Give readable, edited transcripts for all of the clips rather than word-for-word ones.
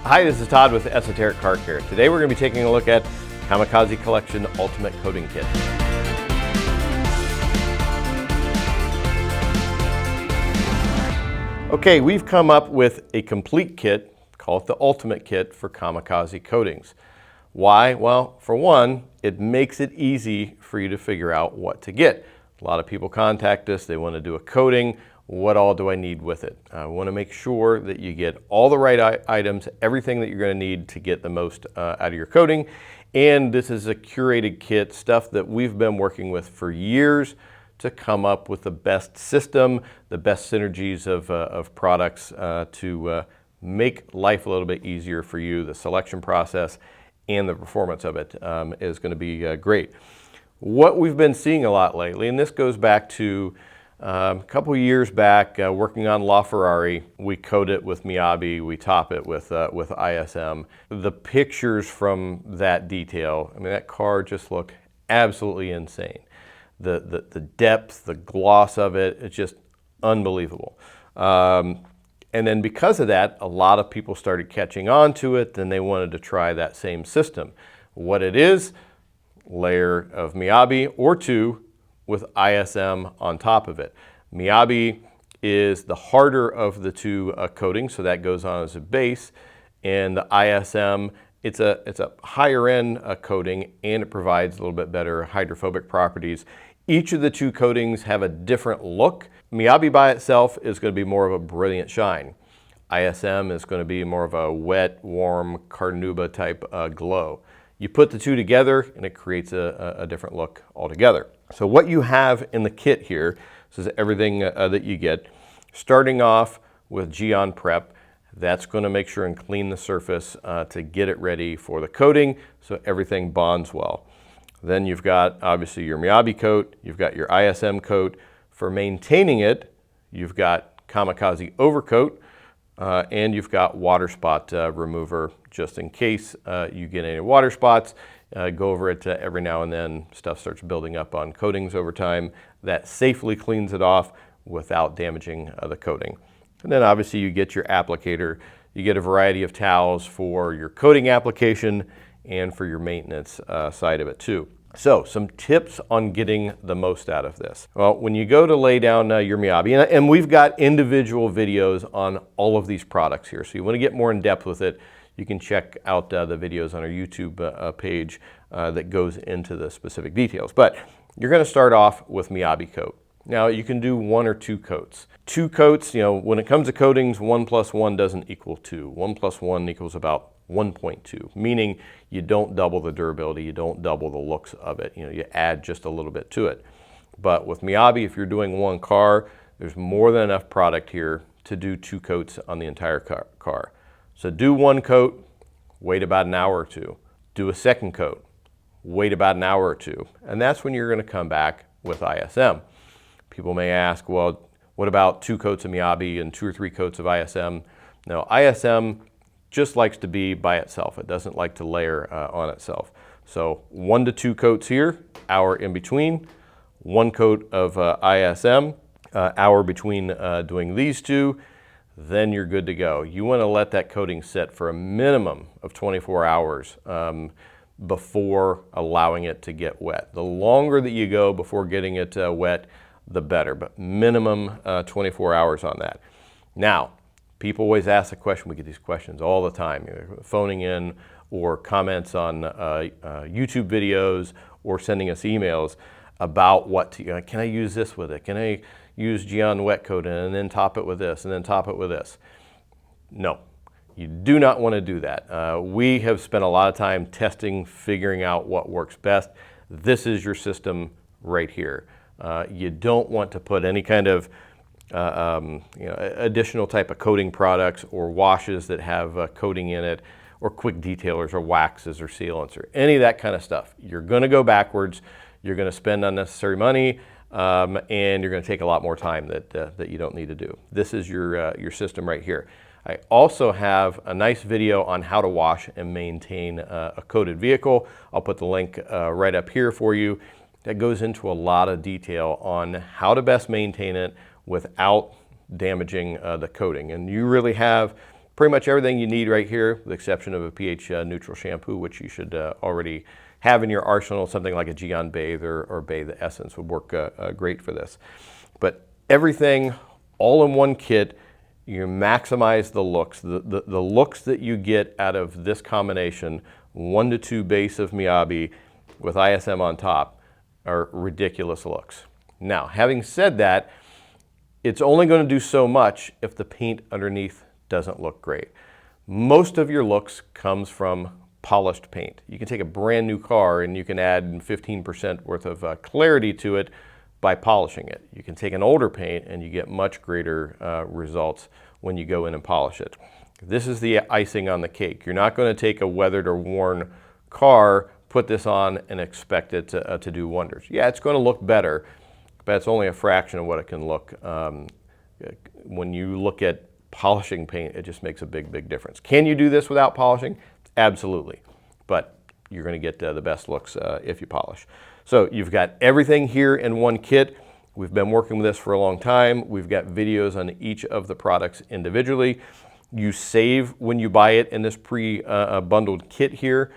Hi, this is Todd with ESOTERIC Car Care. Today we're going to be taking a look at KAMIKAZE Collection Ultimate Coating Kit. Okay, we've come up with a complete kit, call it the Ultimate Kit for KAMIKAZE coatings. Why? Well, for one, it makes it easy for you to figure out what to get. A lot of people contact us, they want to do a coating. What all do I need with it? I want to make sure that you get all the right items, everything that you're going to need to get the most out of your coating. And this is a curated kit, stuff that we've been working with for years to come up with the best system, the best synergies of products to make life a little bit easier for you. The selection process and the performance of it is going to be great. What we've been seeing a lot lately, and this goes back to a couple of years back, working on LaFerrari, we coat it with Miyabi, we top it with ISM. The pictures from that detail, I mean, that car just looked absolutely insane. The depth, the gloss of it, it's just unbelievable. And then because of that, a lot of people started catching on to it, then they wanted to try that same system. What it is, layer of Miyabi or two with ISM on top of it. Miyabi is the harder of the two coatings, so that goes on as a base, and the ISM, it's a higher end coating, and it provides a little bit better hydrophobic properties. Each of the two coatings have a different look. Miyabi by itself is going to be more of a brilliant shine. ISM is going to be more of a wet, warm, carnauba type glow. You put the two together and it creates a different look altogether. So what you have in the kit here, this is everything that you get. Starting off with Geon Prep, that's going to make sure and clean the surface to get it ready for the coating so everything bonds well. Then you've got obviously your Miyabi coat, you've got your ISM coat. For maintaining it, you've got KAMIKAZE Overcoat, and you've got water spot remover just in case you get any water spots. Go over it every now and then. Stuff starts building up on coatings over time. That safely cleans it off without damaging the coating. And then obviously you get your applicator. You get a variety of towels for your coating application and for your maintenance side of it too. So some tips on getting the most out of this. Well, when you go to lay down your Miyabi, and we've got individual videos on all of these products here, so you want to get more in depth with it, you can check out the videos on our YouTube page that goes into the specific details. But you're going to start off with Miyabi coat. Now you can do one or two coats. Two coats, you know, when it comes to coatings, 1 + 1 doesn't equal 2. 1 + 1 equals about 1.2, meaning you don't double the durability, you don't double the looks of it. You know, you add just a little bit to it. But with Miyabi, if you're doing one car, there's more than enough product here to do two coats on the entire car. So do one coat, wait about an hour or two. Do a second coat, wait about an hour or two. And that's when you're going to come back with ISM. People may ask, well, what about 2 coats of Miyabi and 2 or 3 coats of ISM? No, ISM just likes to be by itself. It doesn't like to layer on itself. So 1 to 2 coats here, hour in between. 1 coat of ISM, hour between doing these two. Then you're good to go. You want to let that coating sit for a minimum of 24 hours before allowing it to get wet. The longer that you go before getting it wet, the better, but minimum 24 hours on that. Now, people always ask the question, we get these questions all the time, either phoning in or comments on YouTube videos or sending us emails about what to, can I use this with it? Can I use Geon wet coat and then top it with this and then top it with this? No, you do not want to do that. We have spent a lot of time testing, figuring out what works best. This is your system right here. You don't want to put any kind of additional type of coating products or washes that have coating in it, or quick detailers or waxes or sealants or any of that kind of stuff. You're going to go backwards. You're going to spend unnecessary money, and you're going to take a lot more time that you don't need to do. This is your system right here. I also have a nice video on how to wash and maintain a coated vehicle. I'll put the link right up here for you. That goes into a lot of detail on how to best maintain it without damaging the coating. And you really have pretty much everything you need right here, with the exception of a pH neutral shampoo, which you should already have in your arsenal. Something like a Geon Bathe or Bathe Essence would work great for this. But everything all in one kit, you maximize the looks. The looks that you get out of this combination, 1 to 2 base of Miyabi with ISM on top, are ridiculous looks. Now, having said that, it's only going to do so much if the paint underneath doesn't look great. Most of your looks comes from polished paint. You can take a brand new car and you can add 15% worth of clarity to it by polishing it. You can take an older paint and you get much greater results when you go in and polish it. This is the icing on the cake. You're not going to take a weathered or worn car, put this on and expect it to do wonders. Yeah, it's going to look better, but it's only a fraction of what it can look. When you look at polishing paint, it just makes a big difference. Can you do this without polishing? Absolutely, but you're going to get the best looks if you polish. So you've got everything here in one kit. We've been working with this for a long time. We've got videos on each of the products individually. You save when you buy it in this pre-bundled kit here.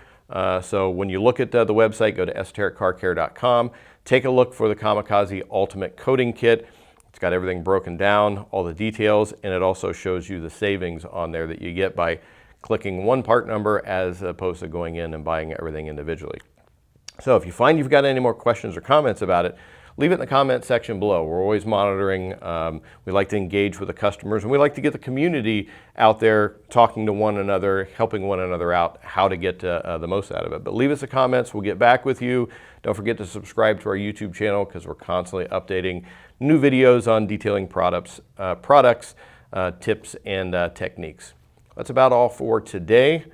So when you look at the website, go to esotericcarcare.com. Take a look for the KAMIKAZE Ultimate Coating Kit. It's got everything broken down, all the details, and it also shows you the savings on there that you get by clicking one part number as opposed to going in and buying everything individually. So if you find you've got any more questions or comments about it, leave it in the comment section below. We're always monitoring. We like to engage with the customers, and we like to get the community out there talking to one another, helping one another out, how to get the most out of it. But leave us the comments. We'll get back with you. Don't forget to subscribe to our YouTube channel because we're constantly updating new videos on detailing products, tips, and techniques. That's about all for today.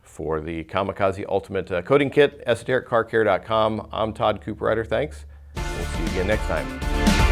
For the KAMIKAZE Ultimate Coating Kit, esotericcarcare.com. I'm Todd Cooperrider. Thanks. We'll see you again next time.